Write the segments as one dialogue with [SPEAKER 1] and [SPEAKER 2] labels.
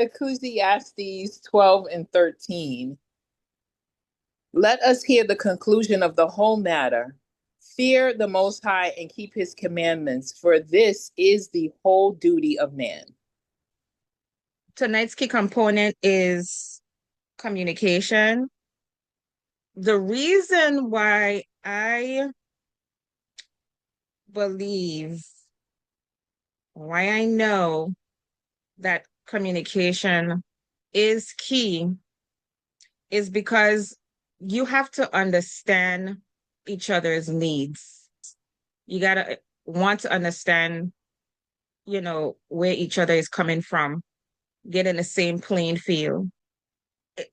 [SPEAKER 1] Ecclesiastes 12 and 13. Let us hear the conclusion of the whole matter. Fear the Most High and keep his commandments, for this is the whole duty of man.
[SPEAKER 2] Tonight's key component is communication. The reason why I believe, why I know that communication is key is because you have to understand each other's needs. You gotta want to understand, where each other is coming from, get in the same playing field.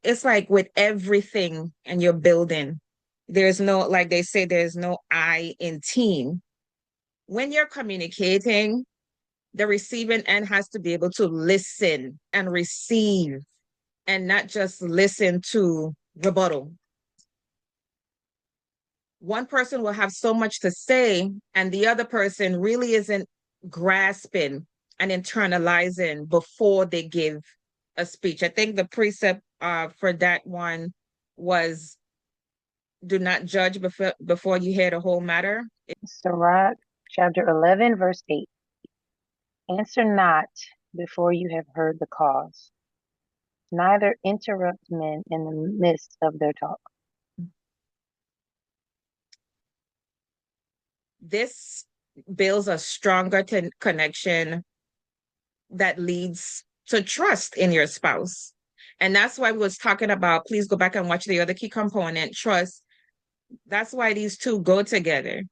[SPEAKER 2] It's like with everything and you're building, there's no, like they say, there's no I in team. When you're communicating, the receiving end has to be able to listen and receive and not just listen to rebuttal. One person will have so much to say, and the other person really isn't grasping and internalizing before they give a speech. I think the precept for that one was do not judge before you hear the whole matter.
[SPEAKER 3] Sirach chapter 11, verse 8. Answer not before you have heard the cause, neither interrupt men in the midst of their talk.
[SPEAKER 2] This builds a stronger connection that leads to trust in your spouse. And that's why we was talking about, please go back and watch the other key component, trust. That's why these two go together.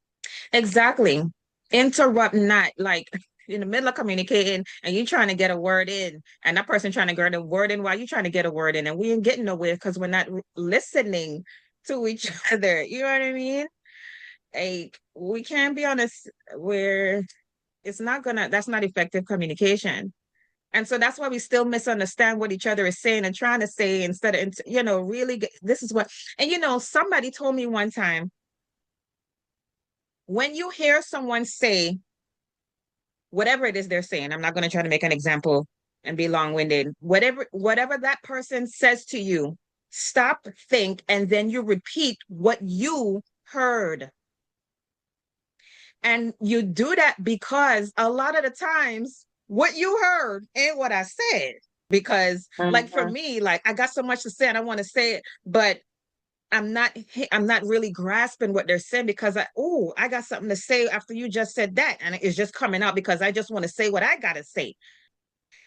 [SPEAKER 2] Exactly. Interrupt not, like in the middle of communicating and you trying to get a word in and that person trying to get a word in while you trying to get a word in, and we ain't getting nowhere because we're not listening to each other. You know what I mean? Like we can't be honest where that's not effective communication. And so that's why we still misunderstand what each other is saying and trying to say instead of, really, this is what, and somebody told me one time, when you hear someone say whatever it is they're saying, I'm not going to try to make an example and be long-winded. Whatever that person says to you, stop, think, and then you repeat what you heard. And you do that because a lot of the times what you heard ain't what I said. Because like for me, like I got so much to say and I want to say it, but I'm not really grasping what they're saying because I got something to say after you just said that, and it's just coming out because I just want to say what I gotta say.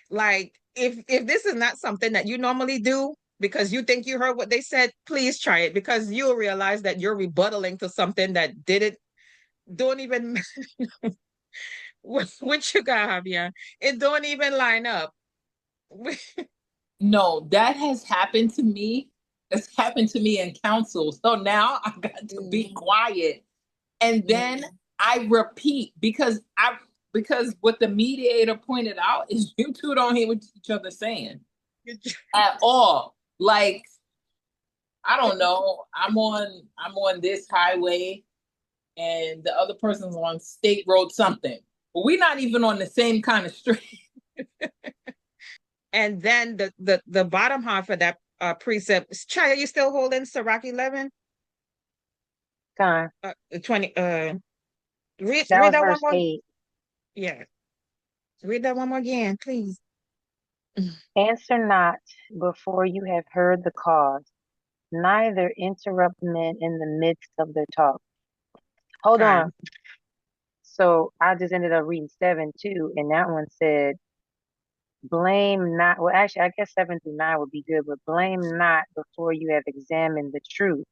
[SPEAKER 2] Like if this is not something that you normally do because you think you heard what they said, please try it because you'll realize that you're rebuttaling to something that don't even what you got, Javier. It don't even line up.
[SPEAKER 1] No, that has happened to me. It's happened to me in council. So now I got to be quiet. And then I repeat because what the mediator pointed out is you two don't hear what each other saying at all. Like, I don't know. I'm on this highway and the other person's on state road something. But we're not even on the same kind of street.
[SPEAKER 2] And then the bottom half of that precept, Chai, are you still holding Sirach 11? 20 read that one more.
[SPEAKER 3] 8.
[SPEAKER 2] Yeah. Read that one more again, please.
[SPEAKER 3] Answer not before you have heard the cause, neither interrupt men in the midst of their talk. Hold on. So I just ended up reading 7 too, and that one said, blame not. Well, actually, I guess 7 through 9 would be good, but blame not before you have examined the truth.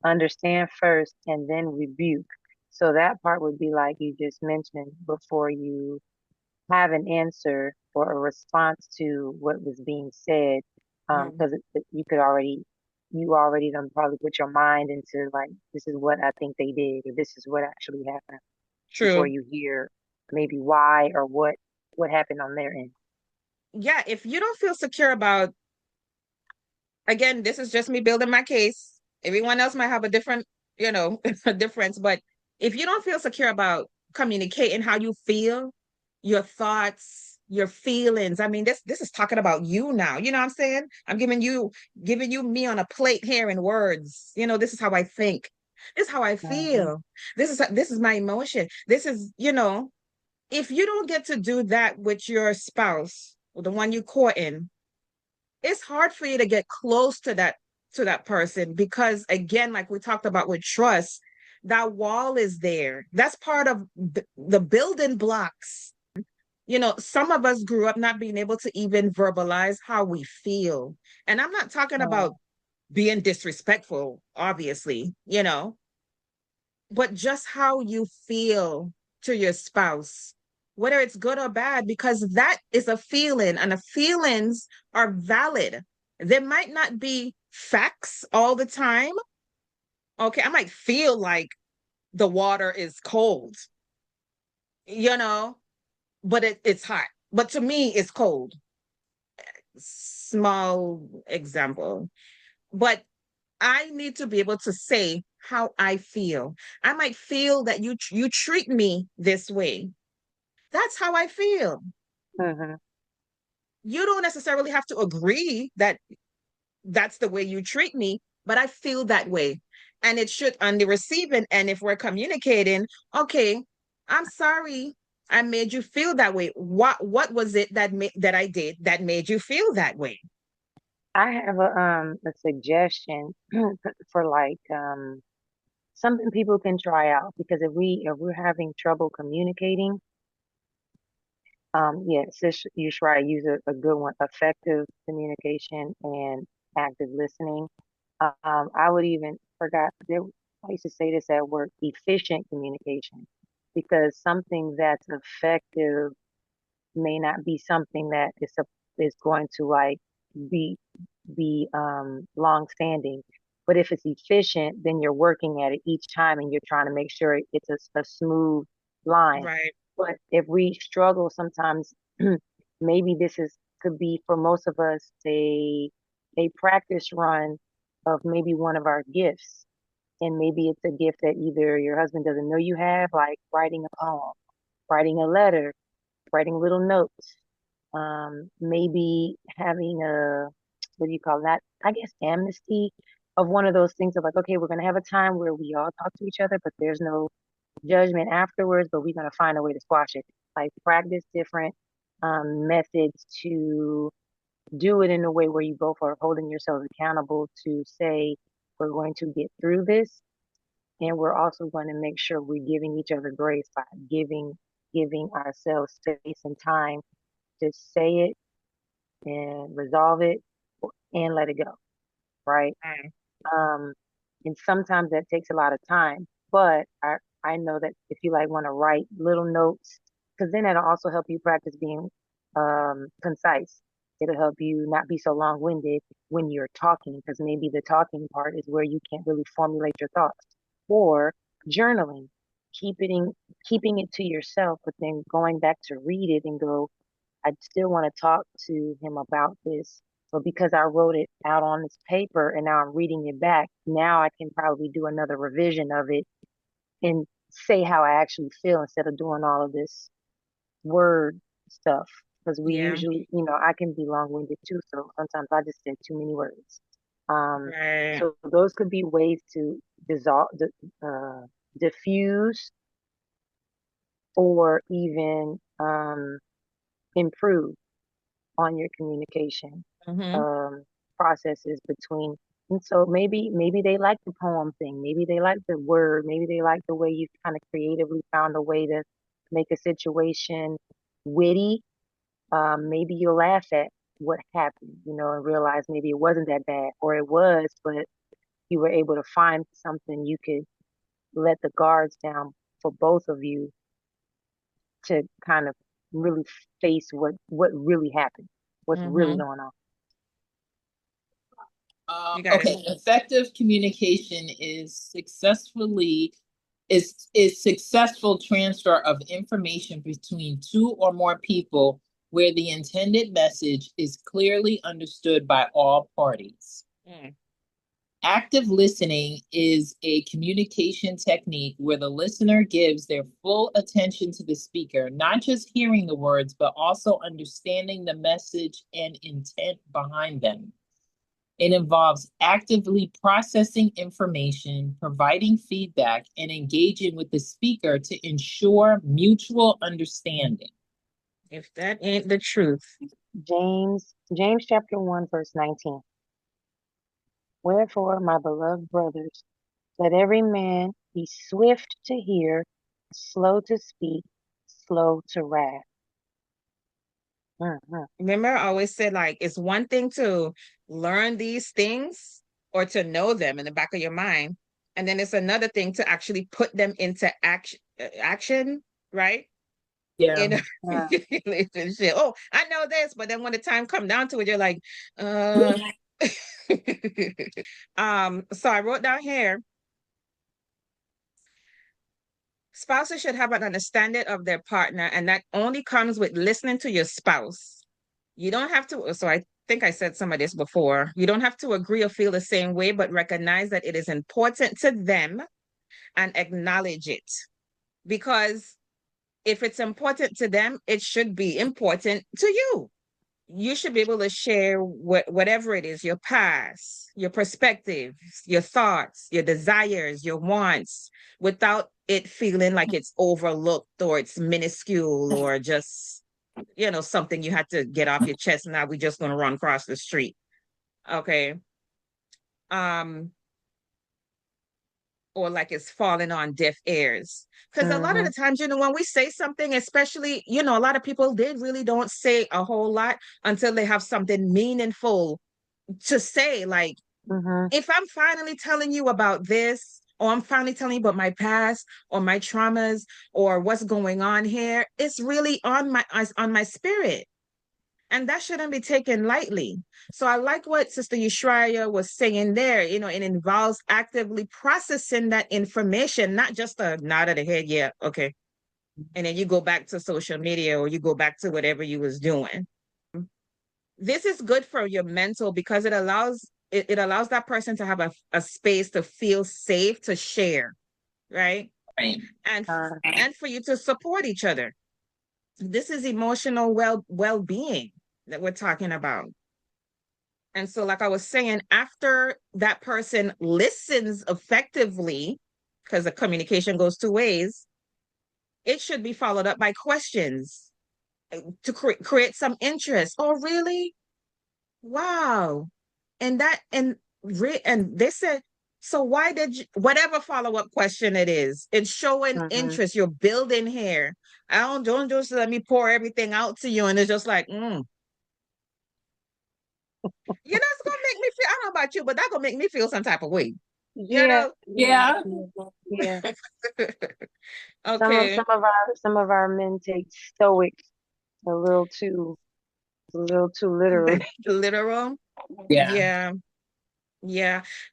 [SPEAKER 3] Understand first and then rebuke. So that part would be like you just mentioned, before you have an answer or a response to what was being said, because you already done probably put your mind into like, this is what I think they did, or this is what actually happened.
[SPEAKER 2] True.
[SPEAKER 3] Before you hear maybe why or what happened on their end.
[SPEAKER 2] Yeah, if you don't feel secure about, again, this is just me building my case. Everyone else might have a different, a difference, but if you don't feel secure about communicating how you feel, your thoughts, your feelings. I mean, this is talking about you now. You know what I'm saying? I'm giving you me on a plate here in words. This is how I think. This is how I
[SPEAKER 3] Mhm.
[SPEAKER 2] feel. This is my emotion. This is, if you don't get to do that with your spouse or the one you courting, it's hard for you to get close to that person because again, like we talked about with trust, that wall is there. That's part of the building blocks. Some of us grew up not being able to even verbalize how we feel. And I'm not talking about
[SPEAKER 3] Mm.
[SPEAKER 2] being disrespectful, obviously, but just how you feel to your spouse, whether it's good or bad, because that is a feeling and the feelings are valid. There might not be facts all the time. Okay, I might feel like the water is cold, you know, but it's hot. But to me, it's cold. Small example. But I need to be able to say how I feel. I might feel that you treat me this way. That's how I feel.
[SPEAKER 3] Mhm.
[SPEAKER 2] You don't necessarily have to agree that that's the way you treat me, but I feel that way. And it should on the receiving end, if we're communicating, okay, I'm sorry I made you feel that way. What was it that I did that made you feel that way?
[SPEAKER 3] I have a suggestion for like something people can try out because if we're having trouble communicating, yes, you should try to use a good one, effective communication and active listening. I would even forgot there. I used to say this at work: efficient communication, because something that's effective may not be something that is going to like be long standing. But if it's efficient, then you're working at it each time and you're trying to make sure it's a smooth line.
[SPEAKER 2] Right.
[SPEAKER 3] But if we struggle sometimes, maybe this is could be for most of us a practice run of maybe one of our gifts. And maybe it's a gift that either your husband doesn't know you have, like writing a poem, writing a letter, writing little notes, maybe having a, what do you call that? I guess amnesty of one of those things of like, okay, we're going to have a time where we all talk to each other, but there's no judgment afterwards, but we're going to find a way to squash it. Like practice different methods to do it in a way where you both are holding yourselves accountable to say, we're going to get through this. And we're also going to make sure we're giving each other grace by giving ourselves space and time to say it and resolve it and let it go, right?
[SPEAKER 2] Right.
[SPEAKER 3] Um, and sometimes that takes a lot of time, but I know that if you like want to write little notes, because then it'll also help you practice being concise. It'll help you not be so long-winded when you're talking, because maybe the talking part is where you can't really formulate your thoughts. Or journaling, keeping keeping it to yourself, but then going back to read it and go, I still want to talk to him about this. But because I wrote it out on this paper and now I'm reading it back, now I can probably do another revision of it and say how I actually feel instead of doing all of this word stuff. Because we
[SPEAKER 2] Yeah.
[SPEAKER 3] usually, I can be long-winded too. So sometimes I just said too many words. Um,
[SPEAKER 2] Right.
[SPEAKER 3] so those could be ways to dissolve, diffuse, or even improve on your communication
[SPEAKER 2] Mm-hmm.
[SPEAKER 3] um, processes between. And so maybe they like the poem thing, maybe they like the word, maybe they like the way you kind of creatively found a way to make a situation witty. Maybe you'll laugh at what happened, and realize maybe it wasn't that bad, or it was, but you were able to find something you could let the guards down for both of you to kind of really face what really happened, what's really
[SPEAKER 2] Mm-hmm.
[SPEAKER 3] going on.
[SPEAKER 2] You guys.
[SPEAKER 1] Okay, effective communication is successful transfer of information between two or more people where the intended message is clearly understood by all parties.
[SPEAKER 2] Mm.
[SPEAKER 1] Active listening is a communication technique where the listener gives their full attention to the speaker, not just hearing the words, but also understanding the message and intent behind them. It involves actively processing information, providing feedback, and engaging with the speaker to ensure mutual understanding.
[SPEAKER 2] If that ain't the truth.
[SPEAKER 3] James chapter 1, verse 19. Wherefore, my beloved brothers, let every man be swift to hear, slow to speak, slow to wrath.
[SPEAKER 2] Remember, I always said, like, it's one thing to learn these things or to know them in the back of your mind. And then it's another thing to actually put them into action, right?
[SPEAKER 1] Yeah.
[SPEAKER 2] In a relationship. Oh, I know this, but then when the time come down to it, you're like, so I wrote down here, spouses should have an understanding of their partner, and that only comes with listening to your spouse. You don't have to, so I think I said some of this before. You don't have to agree or feel the same way, but recognize that it is important to them and acknowledge it. Because if it's important to them, it should be important to you. You should be able to share whatever it is, your past, your perspectives, your thoughts, your desires, your wants, without it feeling like it's overlooked or it's minuscule or just, something you had to get off your chest. Now we're just going to run across the street. Okay. Or like it's falling on deaf ears. Because a lot of the times, when we say something, especially, a lot of people, they really don't say a whole lot until they have something meaningful to say. Like, if I'm finally telling you about this, or I'm finally telling you about my past or my traumas or what's going on here, it's really on my spirit. And that shouldn't be taken lightly. So I like what Sister Yushraya was saying there. It involves actively processing that information, not just a nod of the head, yeah, okay. And then you go back to social media or you go back to whatever you was doing. This is good for your mental because it allows that person to have a space to feel safe to share, right?
[SPEAKER 1] Right.
[SPEAKER 2] And for you to support each other. This is emotional well-being that we're talking about. And so, like I was saying, after that person listens effectively, because the communication goes two ways, it should be followed up by questions to create some interest. Oh, really? Wow. And they said, so why did you, whatever follow-up question it is, it's showing interest. You're building here. Don't just let me pour everything out to you. And it's just like, It's gonna make me feel, I don't know about you, but that's gonna make me feel some type of way.
[SPEAKER 3] Yeah.
[SPEAKER 2] Okay.
[SPEAKER 3] Some of our men take stoic a little too literal.
[SPEAKER 2] Literal. Yeah.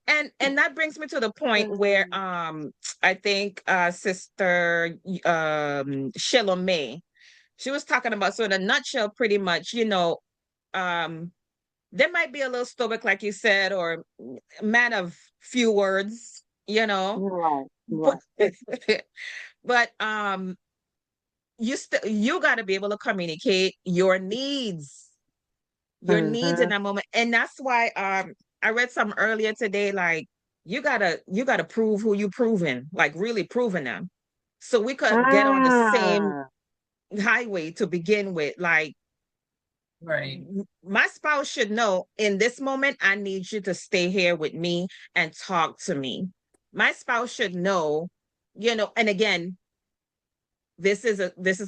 [SPEAKER 2] And that brings me to the point where I think Sister Shalomé, she was talking about, so in a nutshell, pretty much, there might be a little stoic, like you said, or man of few words,
[SPEAKER 3] Right.
[SPEAKER 2] but you got to be able to communicate your needs in that moment. And that's why I read something earlier today, like you gotta prove who you proving, like really proving them, so we could get on the same highway to begin with. Like,
[SPEAKER 1] right,
[SPEAKER 2] my spouse should know in this moment, I need you to stay here with me and talk to me. My spouse should know, and again, this is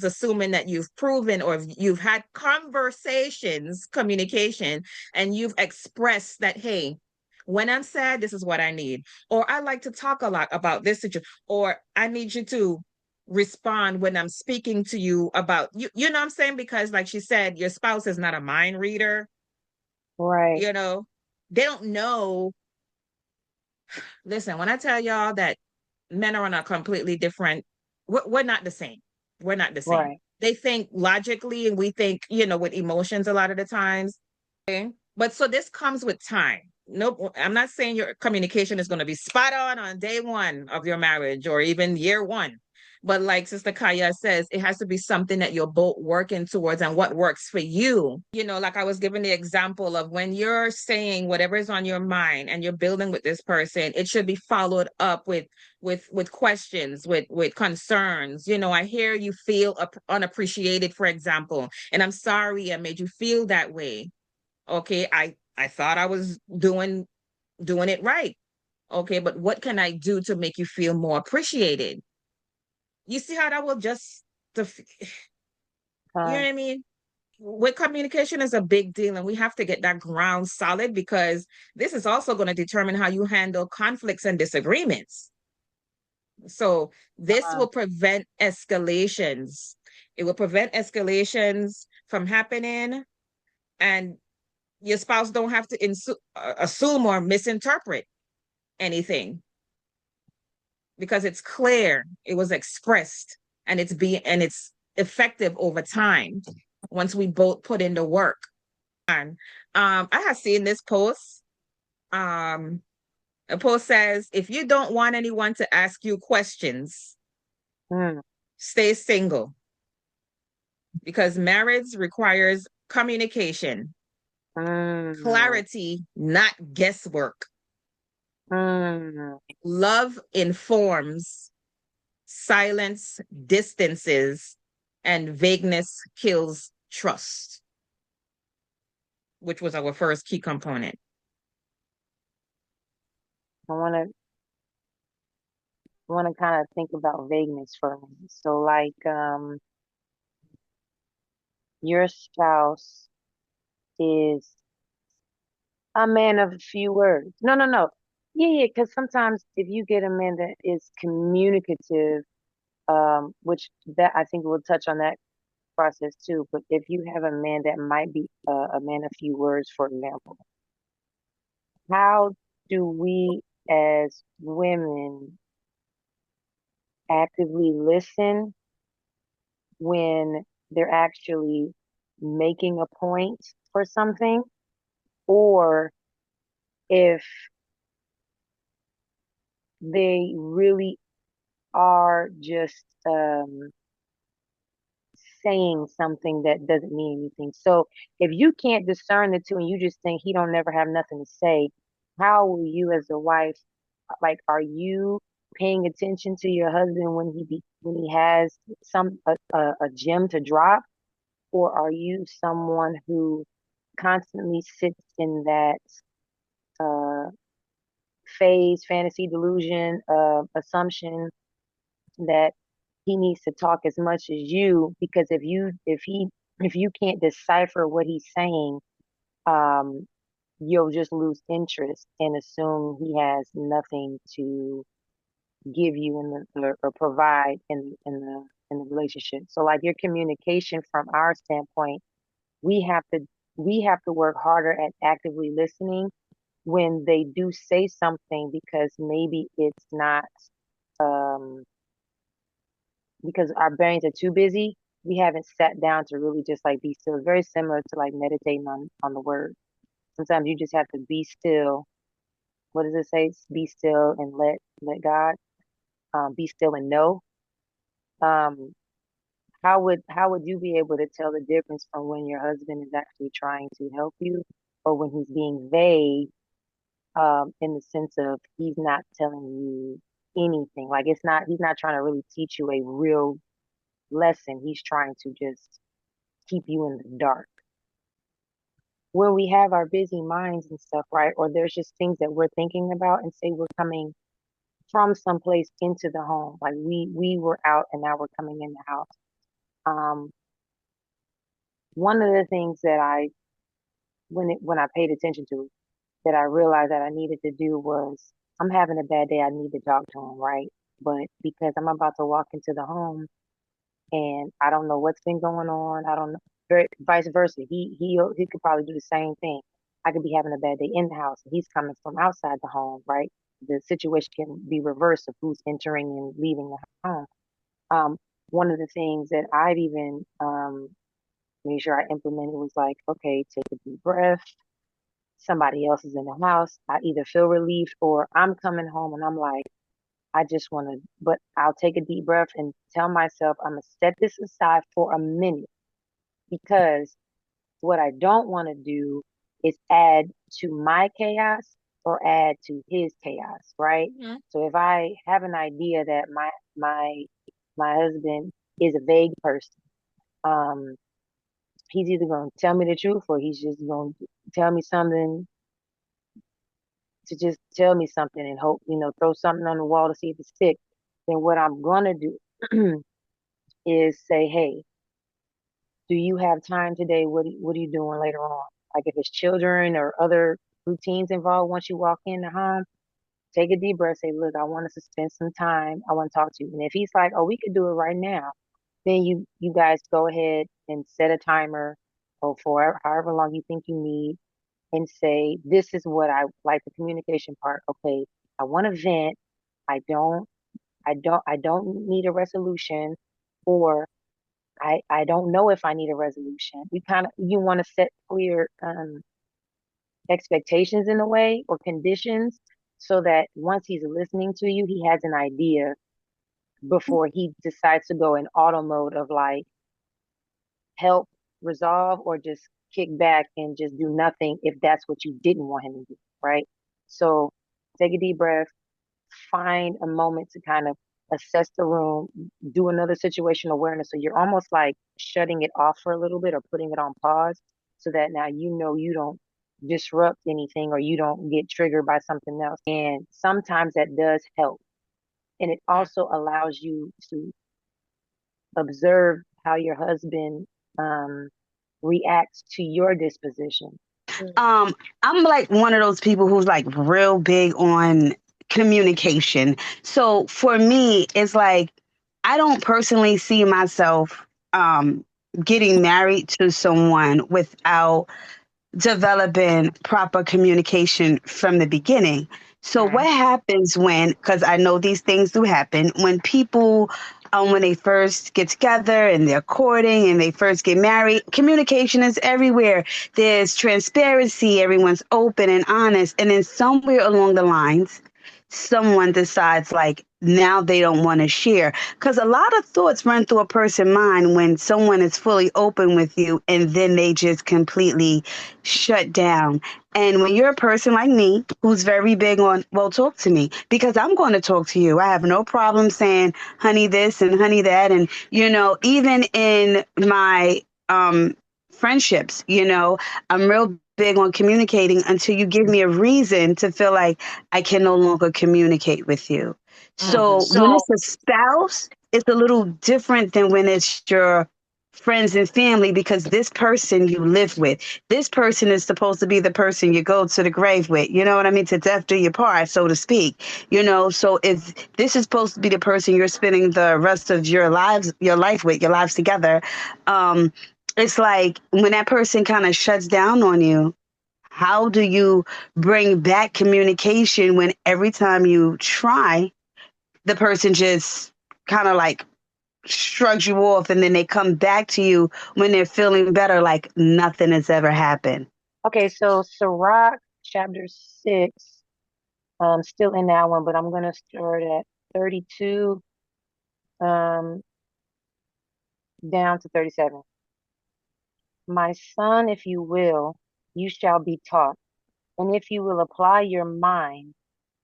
[SPEAKER 2] assuming that you've proven or you've had communication, and you've expressed that, hey, when I'm sad, this is what I need. Or I like to talk a lot about this situation. Or I need you to respond when I'm speaking to you about, you know what I'm saying? Because like she said, your spouse is not a mind reader.
[SPEAKER 3] Right.
[SPEAKER 2] They don't know. Listen, when I tell y'all that men are on a completely different, we're not the same. We're not the same.
[SPEAKER 3] Right.
[SPEAKER 2] They think logically and we think, with emotions a lot of the times. Okay? But so this comes with time. nope, I'm not saying your communication is going to be spot on day one of your marriage or even year one. But like Sister Kaya says, it has to be something that you're both working towards and what works for you. You know, like I was giving the example of when you're saying whatever is on your mind and you're building with this person, it should be followed up with questions, with concerns. You know, I hear you feel unappreciated, for example, and I'm sorry I made you feel that way. Okay, I thought I was doing it right. Okay, but what can I do to make you feel more appreciated? You see how that will just you know what I mean? With communication is a big deal, and we have to get that ground solid because this is also going to determine how you handle conflicts and disagreements. So this will prevent escalations. It will prevent escalations from happening, and your spouse don't have to assume or misinterpret anything because it's clear, it was expressed, and it's effective over time once we both put in the work. I have seen this post. A post says, if you don't want anyone to ask you questions, stay single. Because marriage requires communication, clarity, not guesswork. Love informs, silence distances, and vagueness kills trust, which was our first key component.
[SPEAKER 3] I want to kind of think about vagueness for a minute. So like your spouse is a man of few words. No. Yeah, because sometimes if you get a man that is communicative, which that I think we'll touch on that process too. But if you have a man that might be a man of few words, for example, how do we as women actively listen when they're actually making a point for something, or if they really are just saying something that doesn't mean anything. So if you can't discern the two and you just think he don't never have nothing to say, how will you as a wife, like, are you paying attention to your husband when when he has a gem to drop, or are you someone who constantly sits in that uh phase, fantasy, delusion, assumption that he needs to talk as much as you, because if you can't decipher what he's saying, um, you'll just lose interest and assume he has nothing to give you or provide in the relationship. So like your communication from our standpoint, we have to we have to work harder at actively listening when they do say something, because maybe it's not um because our brains are too busy. We haven't sat down to really just like be still. It's very similar to like meditating on the word. Sometimes you just have to be still. What does it say? Be still and let God. Be still and know. Um, how would you be able to tell the difference from when your husband is actually trying to help you, or when he's being vague, in the sense of he's not telling you anything? Like he's not trying to really teach you a real lesson. He's trying to just keep you in the dark. When we have our busy minds and stuff, right? Or there's just things that we're thinking about, and say we're coming from someplace into the home. Like we were out and now we're coming in the house. Um, one of the things that when I paid attention to, that I realized that I needed to do was, I'm having a bad day, I need to talk to him, right? But because I'm about to walk into the home and I don't know what's been going on, I don't know, vice versa. He could probably do the same thing. I could be having a bad day in the house and he's coming from outside the home, right? The situation can be reversed of who's entering and leaving the home. Um, one of the things that I've even made sure I implemented was like, okay, take a deep breath, somebody else is in the house, I either feel relieved or I'm coming home and I'm like, I just want to, but I'll take a deep breath and tell myself I'm going to set this aside for a minute because what I don't want to do is add to my chaos or add to his chaos, right?
[SPEAKER 2] Mhm.
[SPEAKER 3] So if I have an idea that my husband is a vague person, um, he's either going to tell me the truth or he's just going to tell me something to just tell me something and hope, throw something on the wall to see if it sticks. Then what I'm going to do is say, hey, do you have time today? What are you doing later on? Like if it's children or other routines involved, once you walk in the home, take a deep breath, say, look, I want us to spend some time. I want to talk to you. And if he's like, oh, we could do it right now, then you guys go ahead and set a timer or for however long you think you need and say, this is what I like the communication part. Okay, I want to vent. I don't, I don't need a resolution or I don't know if I need a resolution. You want to set clear expectations in a way or conditions so that once he's listening to you, he has an idea before he decides to go in auto mode of like help resolve or just kick back and just do nothing if that's what you didn't want him to do, right? So take a deep breath, find a moment to kind of assess the room, do another situation awareness. So you're almost like shutting it off for a little bit or putting it on pause so that now you don't disrupt anything or you don't get triggered by something else. And sometimes that does help. And it also allows you to observe how your husband reacts to your disposition.
[SPEAKER 4] I'm like one of those people who's like real big on communication. So for me, it's like I don't personally see myself getting married to someone without developing proper communication from the beginning. So what happens because I know these things do happen, when people, when they first get together and they're courting and they first get married, communication is everywhere. There's transparency, everyone's open and honest. And then somewhere along the lines, someone decides like now they don't want to share, because a lot of thoughts run through a person's mind when someone is fully open with you and then they just completely shut down. And when you're a person like me who's very big on, well, talk to me, because I'm going to talk to you. I have no problem saying honey this and honey that. And even in my friendships, I'm real big on communicating until you give me a reason to feel like I can no longer communicate with you. So when it's a spouse, it's a little different than when it's your friends and family, because this person you live with, this person is supposed to be the person you go to the grave with. You know what I mean? To death do your part, so to speak. So if this is supposed to be the person you're spending the rest of your lives together, it's like when that person kind of shuts down on you, how do you bring back communication when every time you try, the person just kind of like shrugs you off and then they come back to you when they're feeling better, like nothing has ever happened?
[SPEAKER 3] Okay, so Sirach chapter 6, still in that one, but I'm gonna start at 32 um down to 37. My son, if you will, you shall be taught, and if you will apply your mind,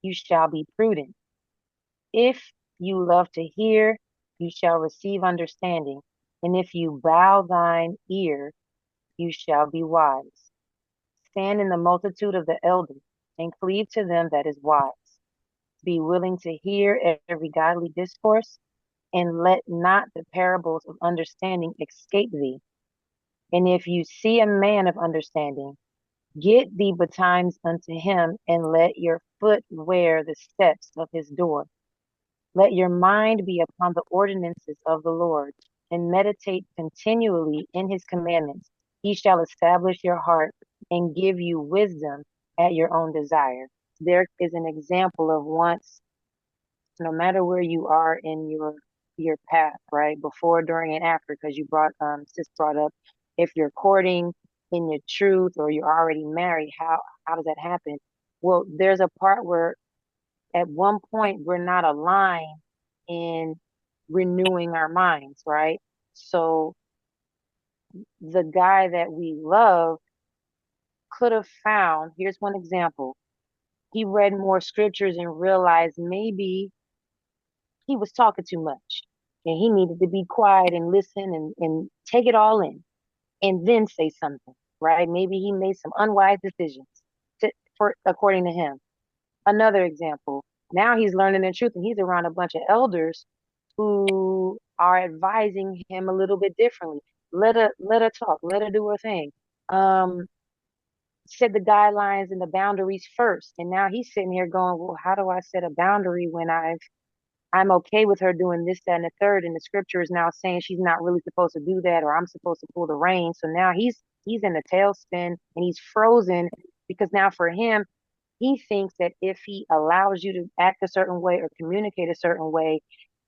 [SPEAKER 3] you shall be prudent. If you love to hear, you shall receive understanding, and if you bow thine ear, you shall be wise. Stand in the multitude of the elders, and cleave to them that is wise. Be willing to hear every godly discourse, and let not the parables of understanding escape thee. And if you see a man of understanding, get thee betimes unto him, and let your foot wear the steps of his door. Let your mind be upon the ordinances of the Lord, and meditate continually in his commandments. He shall establish your heart and give you wisdom at your own desire. There is an example of once, no matter where you are in your path, right? Before, during, and after, because you sis brought up if you're courting, in your truth, or you're already married, how does that happen? Well, there's a part where at one point we're not aligned in renewing our minds, right? So the guy that we love could have found, here's one example. He read more scriptures and realized maybe he was talking too much and he needed to be quiet and listen and take it all in and then say something, right? Maybe he made some unwise decisions for according to him. Another example, now he's learning the truth and he's around a bunch of elders who are advising him a little bit differently. Let her talk, let her do her thing. Set the guidelines and the boundaries first. And now he's sitting here going, well, how do I set a boundary when I'm okay with her doing this, that, and the third, and the scripture is now saying she's not really supposed to do that, or I'm supposed to pull the reins. So now he's in a tailspin and he's frozen because now for him, he thinks that if he allows you to act a certain way or communicate a certain way,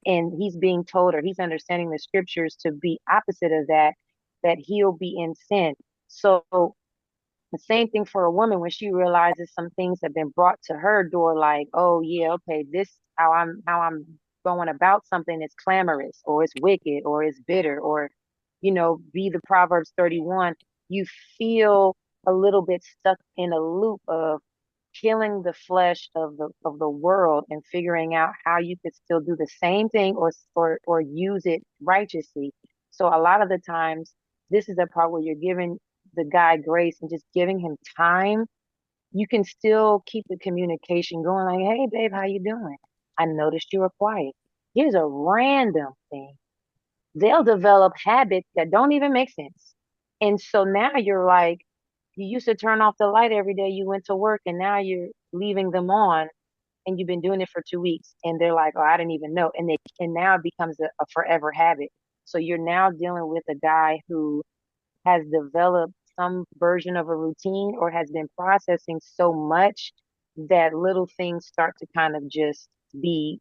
[SPEAKER 3] and he's being told or he's understanding the scriptures to be opposite of that, that he'll be in sin. So the same thing for a woman when she realizes some things have been brought to her door, like, oh yeah, okay, this how I'm going about something is clamorous or it's wicked or it's bitter, or be the Proverbs 31. You feel a little bit stuck in a loop of killing the flesh of the world and figuring out how you could still do the same thing or use it righteously. So a lot of the times, this is the part where you're giving the guy grace and just giving him time. You can still keep the communication going, like, hey babe, how you doing? I noticed you were quiet. Here's a random thing. They'll develop habits that don't even make sense. And so now you're like, you used to turn off the light every day you went to work, and now you're leaving them on, and you've been doing it for 2 weeks. And they're like, oh, I didn't even know. And now it becomes a forever habit. So you're now dealing with a guy who has developed some version of a routine or has been processing so much that little things start to kind of just be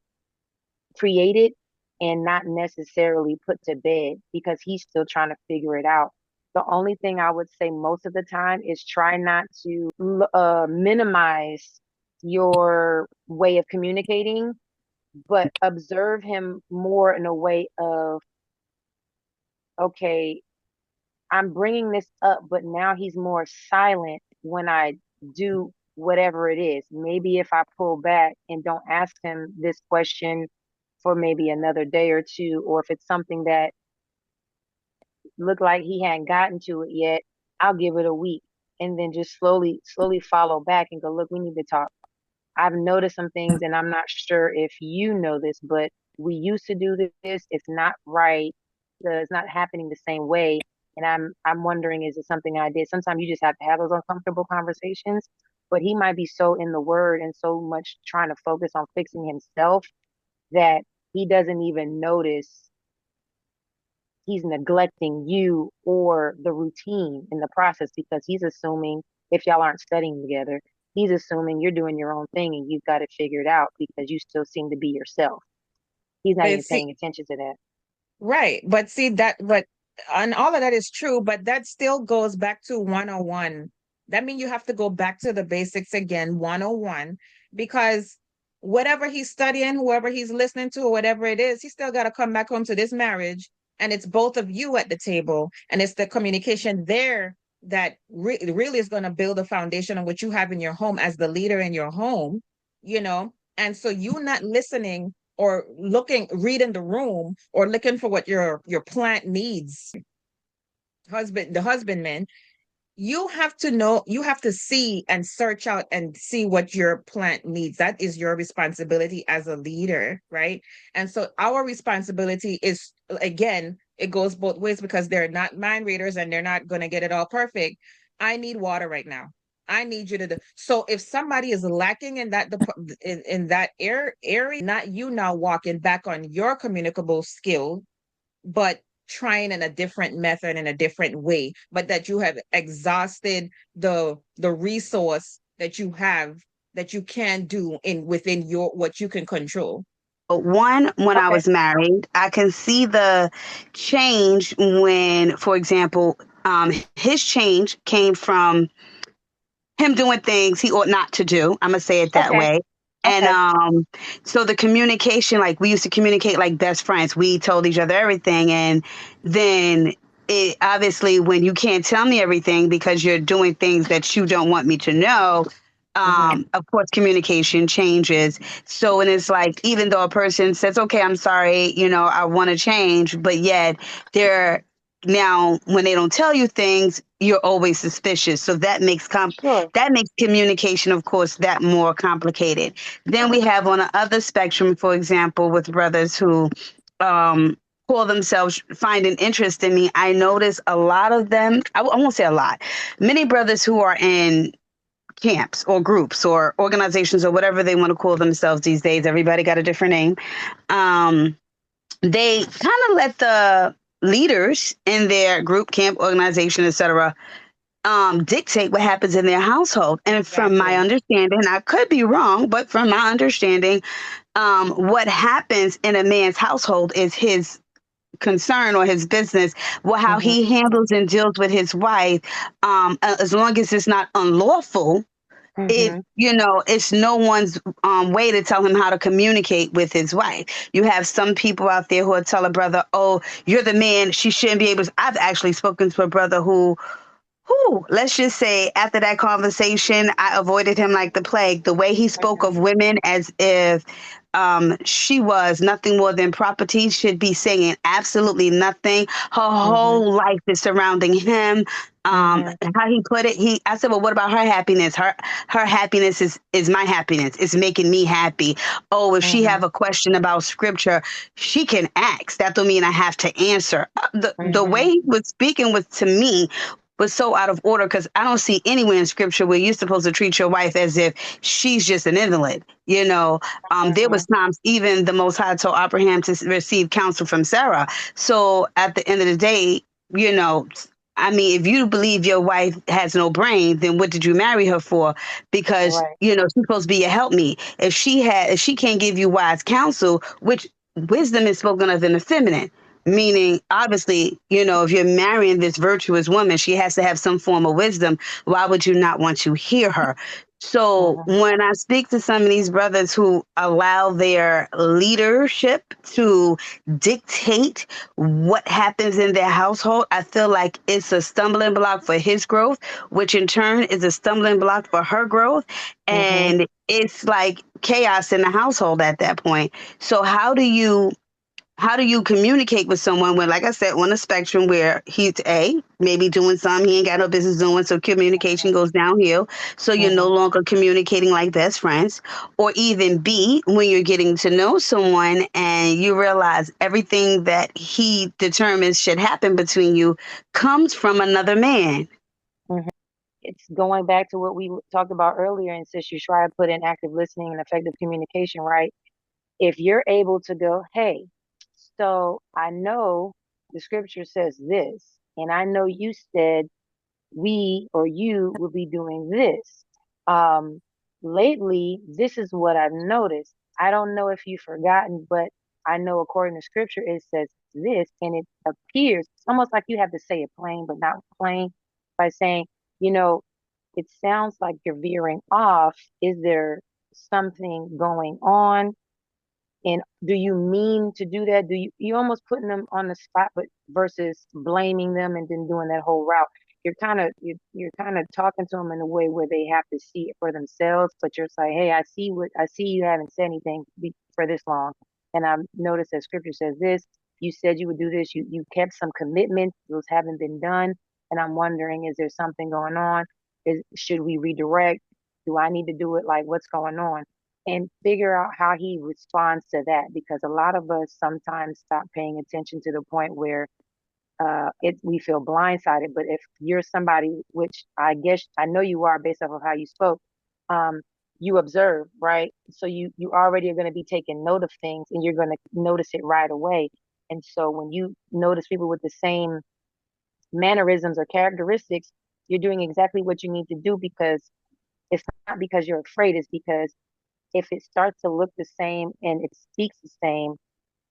[SPEAKER 3] created and not necessarily put to bed because he's still trying to figure it out. The only thing I would say most of the time is try not to minimize your way of communicating, but observe him more in a way of, okay, I'm bringing this up, but now he's more silent when I do whatever it is. Maybe if I pull back and don't ask him this question for maybe another day or two, or if it's something that look like he hadn't gotten to it yet, I'll give it a week and then just slowly follow back and go, look, we need to talk. I've noticed some things and I'm not sure if you know this, but we used to do this. It's not right. It's not happening the same way. And I'm wondering, is it something I did? Sometimes you just have to have those uncomfortable conversations, but he might be so in the word and so much trying to focus on fixing himself that he doesn't even notice he's neglecting you or the routine in the process, because he's assuming if y'all aren't studying together, he's assuming you're doing your own thing and you've got it figured out because you still seem to be yourself. He's not even paying attention to that.
[SPEAKER 2] Right. But see that, and all of that is true, but that still goes back to 101. That means you have to go back to the basics again, 101, because whatever he's studying, whoever he's listening to, or whatever it is, he's still got to come back home to this marriage. And it's both of you at the table. And it's the communication there that really is going to build a foundation on what you have in your home as the leader in your home, And so you not listening or reading the room or looking for what your plant needs, the husbandman, you have to know, you have to see and search out and see what your plant needs. That is your responsibility as a leader, right? And so our responsibility is, again, it goes both ways because they're not mind readers and they're not going to get it all perfect. I need water right now. I need you to do. So if somebody is lacking in that in that area, not you now walking back on your communicable skill, but trying in a different method in a different way, but that you have exhausted the resource that you have that you can do within your what you can control.
[SPEAKER 4] When I was married, I can see the change when, for example, His change came from him doing things he ought not to do. I'm gonna say it that
[SPEAKER 3] Okay.
[SPEAKER 4] way. And
[SPEAKER 3] Okay.
[SPEAKER 4] so the communication, like we used to communicate like best friends. We told each other everything, and then it obviously when you can't tell me everything because you're doing things that you don't want me to know, of course communication changes. So and it's like even though a person says, "Okay, I'm sorry, I want to change," but yet they're now when they don't tell you things, you're always suspicious. So
[SPEAKER 3] Sure.
[SPEAKER 4] that makes communication, of course, that more complicated. Then we have on the other spectrum, for example, with brothers who call themselves finding interest in me. I notice a lot of them, I won't say a lot, many brothers who are in camps or groups or organizations or whatever they want to call themselves these days. Everybody got a different name. They kind of let the leaders in their group, camp, organization, etc., dictate what happens in their household. And from my
[SPEAKER 3] Exactly.
[SPEAKER 4] understanding, I could be wrong, but from my understanding, what happens in a man's household is his concern or his business. Well, how he handles and deals with his wife, as long as it's not unlawful, it's no one's way to tell him how to communicate with his wife. You have some people out there who will tell a brother, "Oh, you're the man. She shouldn't be able to." I've actually spoken to a brother who, let's just say, after that conversation, I avoided him like the plague. The way he spoke of women as if she was nothing more than property, should be saying absolutely nothing. Her whole life is surrounding him. How he put it, I said, well, what about her happiness? Her happiness is my happiness. It's making me happy. Oh, if she have a question about scripture, she can ask. That don't mean I have to answer. The way he was speaking was to me was so out of order because I don't see anywhere in scripture where you're supposed to treat your wife as if she's just an invalid. There was times even the Most High told Abraham to receive counsel from Sarah. So at the end of the day, I mean, if you believe your wife has no brain, then what did you marry her for? Because
[SPEAKER 3] Right.
[SPEAKER 4] she's supposed to be a helpmeet. If she can't give you wise counsel, which wisdom is spoken of in the feminine, meaning obviously, if you're marrying this virtuous woman, she has to have some form of wisdom. Why would you not want to hear her? So when I speak to some of these brothers who allow their leadership to dictate what happens in their household, I feel like it's a stumbling block for his growth, which in turn is a stumbling block for her growth. And it's like chaos in the household at that point. So how do you communicate with someone when, like I said, on a spectrum where he's maybe doing something he ain't got no business doing, so communication goes downhill, so you're no longer communicating like best friends, or even B, when you're getting to know someone and you realize everything that he determines should happen between you comes from another man.
[SPEAKER 3] It's going back to what we talked about earlier, and since you try to put in active listening and effective communication, right? If you're able to go, hey, so I know the scripture says this, and I know you said we or you will be doing this. Um, Lately, this is what I've noticed. I don't know if you've forgotten, but I know according to scripture, it says this, and it appears it's almost like you have to say it plain, but not plain by saying, you know, it sounds like you're veering off. Is there something going on? And do you mean to do that? Do you almost putting them on the spot, but versus blaming them and then doing that whole route? You're kind of talking to them in a way where they have to see it for themselves. But you're like, hey, I see you haven't said anything for this long, and I've noticed that scripture says this. You said you would do this. You kept some commitments; those haven't been done. And I'm wondering, is there something going on? Should we redirect? Do I need to do it? Like, what's going on? And figure out how he responds to that, because a lot of us sometimes stop paying attention to the point where we feel blindsided. But if you're somebody, which I guess I know you are based off of how you spoke, um, you observe, right? So you already are going to be taking note of things, and you're going to notice it right away. And so when you notice people with the same mannerisms or characteristics, you're doing exactly what you need to do, because it's not because you're afraid, it's because if it starts to look the same and it speaks the same,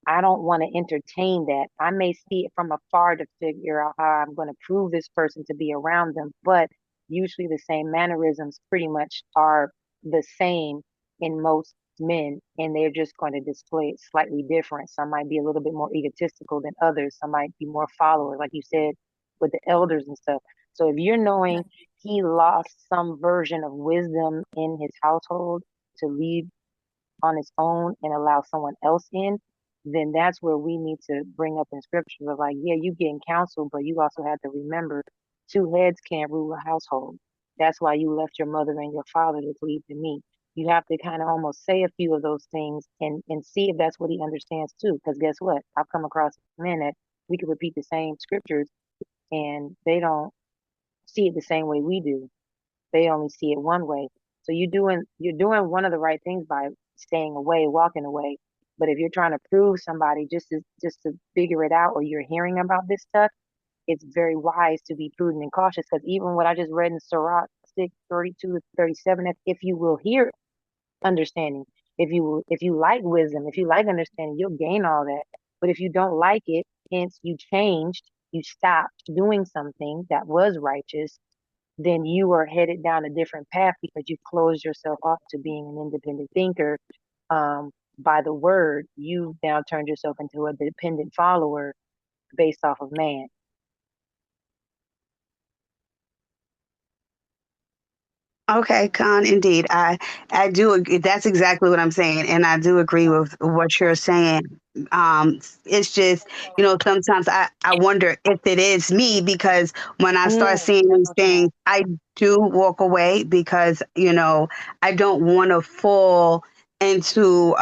[SPEAKER 3] I don't want to entertain that. I may see it from afar to figure out how I'm going to prove this person to be around them, but usually the same mannerisms pretty much are the same in most men, and they're just going to display it slightly different. Some might be a little bit more egotistical than others. Some might be more followers, like you said, with the elders and stuff. So if you're knowing he lost some version of wisdom in his household to lead on its own and allow someone else in, then that's where we need to bring up in scriptures of like, yeah, you getting counsel, but you also have to remember two heads can't rule a household. That's why you left your mother and your father to cleave to me. You have to kind of almost say a few of those things and see if that's what he understands too. Because guess what? I've come across men that we could repeat the same scriptures and they don't see it the same way we do. They only see it one way. So you're doing one of the right things by staying away, walking away. But if you're trying to prove somebody just to figure it out, or you're hearing about this stuff, it's very wise to be prudent and cautious. Because even what I just read in Sirach 6:32 to 37, if you will hear understanding, if you like wisdom, if you like understanding, you'll gain all that. But if you don't like it, hence you changed, you stopped doing something that was righteous, then you are headed down a different path because you closed yourself off to being an independent thinker. By the word, you now turned yourself into a dependent follower based off of man.
[SPEAKER 4] Okay, Khan, indeed. I do that's exactly what I'm saying, and I do agree with what you're saying. It's just, sometimes I wonder if it is me, because when I start seeing
[SPEAKER 3] That's
[SPEAKER 4] these
[SPEAKER 3] what I'm saying.
[SPEAKER 4] things, I do walk away because, I don't want to fall into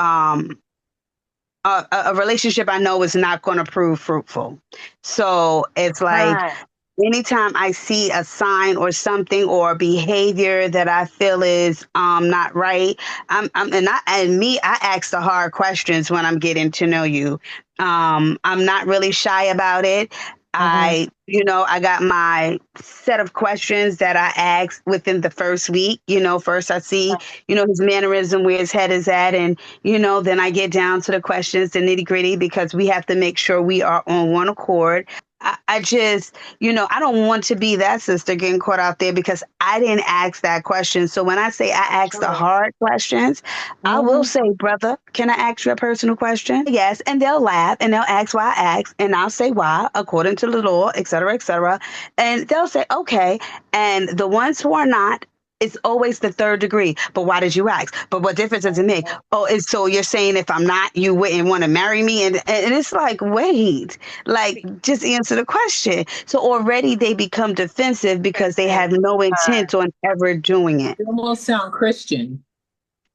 [SPEAKER 4] a relationship I know is not going to prove fruitful. So it's like,
[SPEAKER 3] Time.
[SPEAKER 4] anytime I see a sign or something or behavior that I feel is not right, I ask the hard questions when I'm getting to know you. I'm not really shy about it.
[SPEAKER 3] Mm-hmm.
[SPEAKER 4] I got my set of questions that I ask within the first week. First I see, his mannerism, where his head is at, and then I get down to the questions, the nitty gritty, because we have to make sure we are on one accord. I just, I don't want to be that sister getting caught out there because I didn't ask that question. So when I say I ask the
[SPEAKER 3] True.
[SPEAKER 4] hard questions, I will
[SPEAKER 3] Mm-hmm.
[SPEAKER 4] say, brother, can I ask you a personal question? Yes. And they'll laugh and they'll ask why I asked. And I'll say why, according to the law, et cetera, et cetera. And they'll say, okay. And the ones who are not, it's always the third degree. But why did you ask? But what difference does it make? Oh, it's so you're saying if I'm not, you wouldn't want to marry me? And it's like, wait, like, just answer the question. So already they become defensive because they have no
[SPEAKER 3] Time.
[SPEAKER 4] intent on ever doing it.
[SPEAKER 1] You almost sound Christian.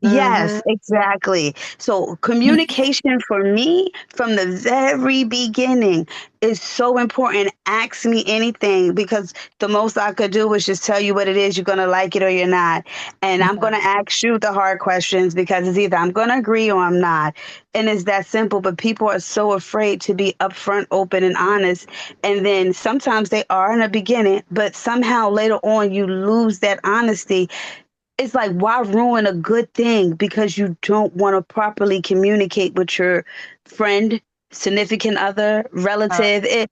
[SPEAKER 3] Mm-hmm.
[SPEAKER 4] Yes, exactly. So communication for me from the very beginning is so important. Ask me anything, because the most I could do is just tell you what it is. You're going to like it or you're not. And I'm going to ask you the hard questions, because it's either I'm going to agree or I'm not. And it's that simple. But people are so afraid to be upfront, open, and honest. And then sometimes they are in the beginning, but somehow later on you lose that honesty. It's like, why ruin a good thing because you don't want to properly communicate with your friend, significant other, relative?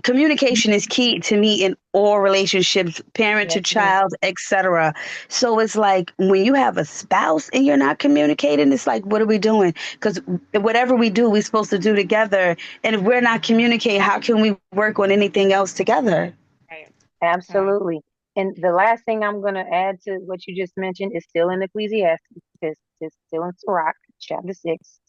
[SPEAKER 4] Communication is key to me in all relationships, parent to
[SPEAKER 3] Yes, it is.
[SPEAKER 4] child, etc. So it's like, when you have a spouse and you're not communicating, it's like, what are we doing? Because whatever we do, we're supposed to do together. And if we're not communicating, how can we work on anything else together?
[SPEAKER 2] Right.
[SPEAKER 3] Absolutely. And the last thing I'm going to add to what you just mentioned is still in Ecclesiastes. It's still in Sirach, chapter 6,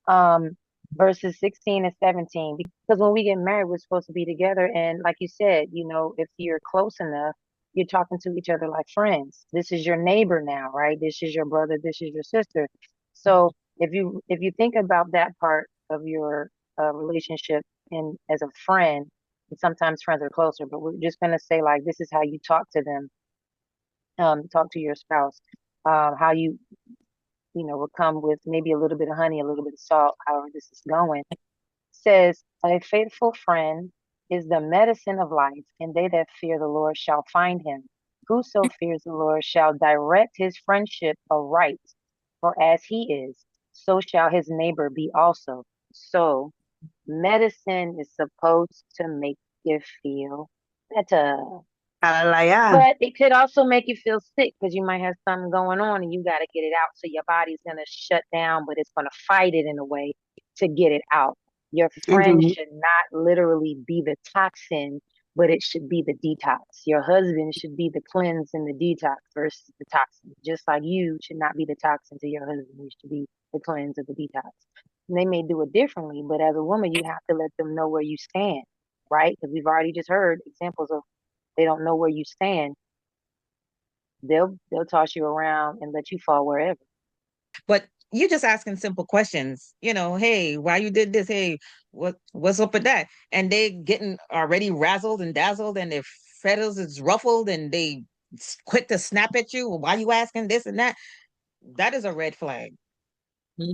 [SPEAKER 3] um, verses 16 and 17. Because when we get married, we're supposed to be together. And like you said, if you're close enough, you're talking to each other like friends. This is your neighbor now, right? This is your brother. This is your sister. So if you think about that part of your relationship and as a friend, and sometimes friends are closer, but we're just going to say like this is how you talk to them, talk to your spouse, how will come with maybe a little bit of honey, a little bit of salt, however this is going. Says a faithful friend is the medicine of life, and they that fear the Lord shall find him. Whoso fears the Lord shall direct his friendship aright, for as he is, so shall his neighbor be also. So medicine is supposed to make you feel better.
[SPEAKER 4] Hallelujah.
[SPEAKER 3] But it could also make you feel sick because you might have something going on and you got to get it out. So your body's going to shut down, but it's going to fight it in a way to get it out. Your friend
[SPEAKER 4] Mhm.
[SPEAKER 3] should not literally be the toxin, but it should be the detox. Your husband should be the cleanse and the detox versus the toxin. Just like you should not be the toxin to your husband. You should be the cleanse or the detox. And they may do it differently, but as a woman, you have to let them know where you stand, right? Because we've already just heard examples of they don't know where you stand. They'll toss you around and let you fall wherever.
[SPEAKER 2] But you just asking simple questions, hey, why you did this? Hey, what's up with that? And they getting already razzled and dazzled and their feathers is ruffled and they quick to snap at you. Why you asking this and that? That is a red flag.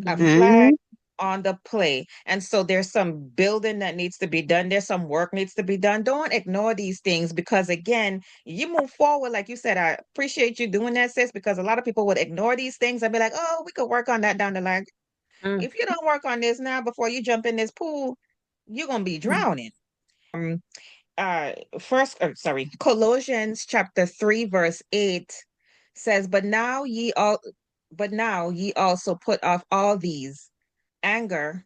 [SPEAKER 2] A flag
[SPEAKER 4] Mhm.
[SPEAKER 2] on the play. And so there's some building that needs to be done. There's some work needs to be done. Don't ignore these things because again, you move forward. Like you said, I appreciate you doing that, sis, because a lot of people would ignore these things and be like, oh, we could work on that down the line.
[SPEAKER 3] Mm.
[SPEAKER 2] If you don't work on this now before you jump in this pool, you're gonna be drowning. Colossians chapter 3, verse 8 says, but now ye also put off all these anger,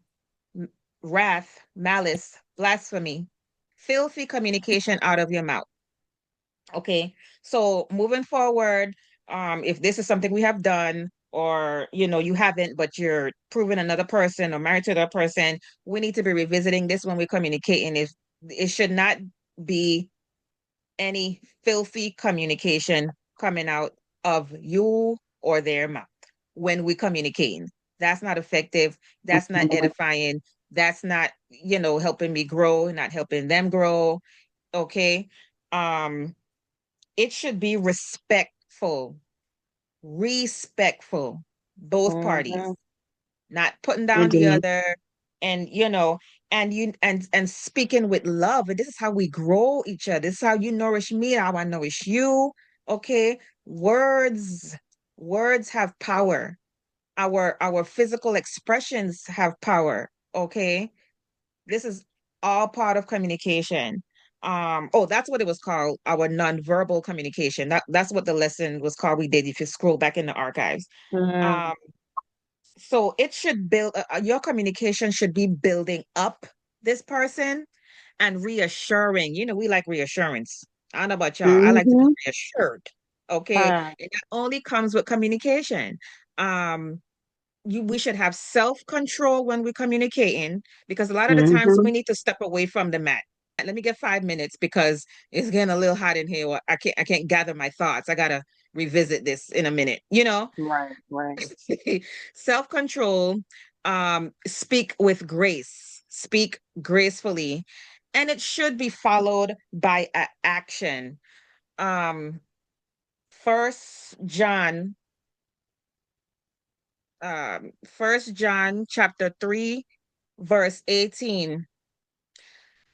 [SPEAKER 2] wrath, malice, blasphemy, filthy communication out of your mouth. Okay. So moving forward, if this is something we have done, or you haven't, but you're proving another person or married to another person, we need to be revisiting this when we're communicating. If it should not be any filthy communication coming out of you or their mouth when we communicating. That's not effective. That's not edifying. That's not, helping me grow, not helping them grow. Okay. It should be respectful, both parties,
[SPEAKER 3] Mm-hmm.
[SPEAKER 2] not putting down the
[SPEAKER 4] Indeed.
[SPEAKER 2] other, and and speaking with love. And this is how we grow each other. This is how you nourish me, how I nourish you. Okay. Words have power. Our physical expressions have power. Okay. This is all part of communication. Oh, that's what it was called, our nonverbal communication. That's what the lesson was called. We did, if you scroll back in the archives.
[SPEAKER 3] Mm-hmm.
[SPEAKER 2] um so it should build your communication should be building up this person and reassuring. We like reassurance. I don't know about y'all. I like to be
[SPEAKER 4] Mhm.
[SPEAKER 2] reassured. Okay. It not only comes with communication. um we should have self-control when we're communicating, because a lot of the times
[SPEAKER 4] Mhm.
[SPEAKER 2] we need to step away from the mat. Let me get 5 minutes because it's getting a little hot in here. I can't gather my thoughts. I gotta revisit this in a minute.
[SPEAKER 3] Right, right.
[SPEAKER 2] Self-control. Speak with grace, speak gracefully, and it should be followed by action. um first John chapter 3, verse 18.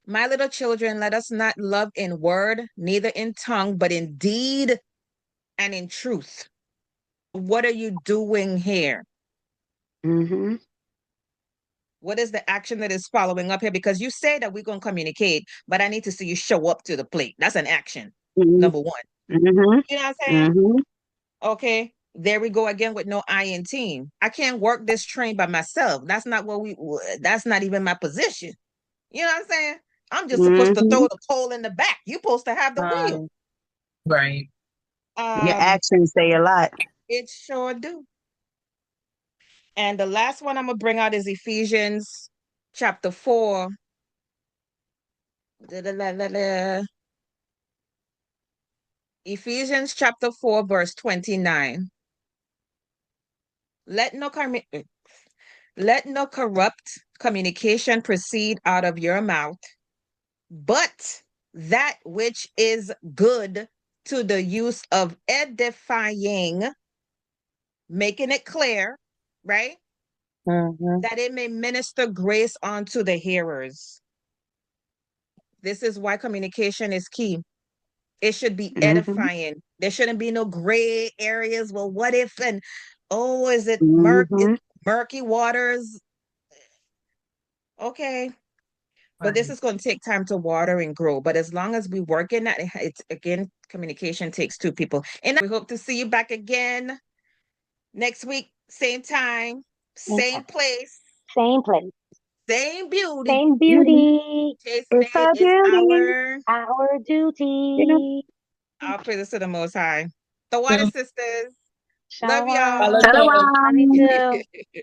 [SPEAKER 2] My little children, let us not love in word, neither in tongue, but in deed and in truth. What are you doing here?
[SPEAKER 4] Mhm.
[SPEAKER 2] What is the action that is following up here? Because you say that we're going to communicate, but I need to see you show up to the plate. That's an action.
[SPEAKER 4] Mhm.
[SPEAKER 2] Number one.
[SPEAKER 4] Mhm.
[SPEAKER 2] You know what I'm saying?
[SPEAKER 4] Mhm.
[SPEAKER 2] Okay. There we go again with no I in team. I can't work this train by myself. That's not even my position. You know what I'm saying? I'm just supposed to throw
[SPEAKER 4] Mhm.
[SPEAKER 2] the pole in the back. You're supposed to have the wheel.
[SPEAKER 3] Um,
[SPEAKER 1] Right.
[SPEAKER 4] Your
[SPEAKER 2] Um,
[SPEAKER 4] actions say a lot.
[SPEAKER 2] it sure do. And the last one I'm gonna bring out is Ephesians chapter 4. Ephesians chapter 4, verse 29. Let no let no corrupt communication proceed out of your mouth, but that which is good to the use of edifying, making it clear, right?
[SPEAKER 3] mm-hmm.
[SPEAKER 2] That it may minister grace unto the hearers. This is why communication is key. It should be
[SPEAKER 4] Mhm.
[SPEAKER 2] edifying. There shouldn't be no gray areas. Well, what if, and oh, is it
[SPEAKER 4] Mhm.
[SPEAKER 2] murky waters? Okay. But this is going to take time to water and grow. But as long as we work in that, it's again, communication takes two people. And we hope to see you back again next week, same time, same place,
[SPEAKER 3] Same place,
[SPEAKER 2] same beauty.
[SPEAKER 3] same beauty.
[SPEAKER 2] Chastening
[SPEAKER 4] It's our
[SPEAKER 2] is
[SPEAKER 4] beauty.
[SPEAKER 3] Our duty.
[SPEAKER 2] our praises to the Most High. The Water Sisters. Love
[SPEAKER 3] Shalom.
[SPEAKER 2] y'all.
[SPEAKER 1] Shalom.
[SPEAKER 3] Love you too.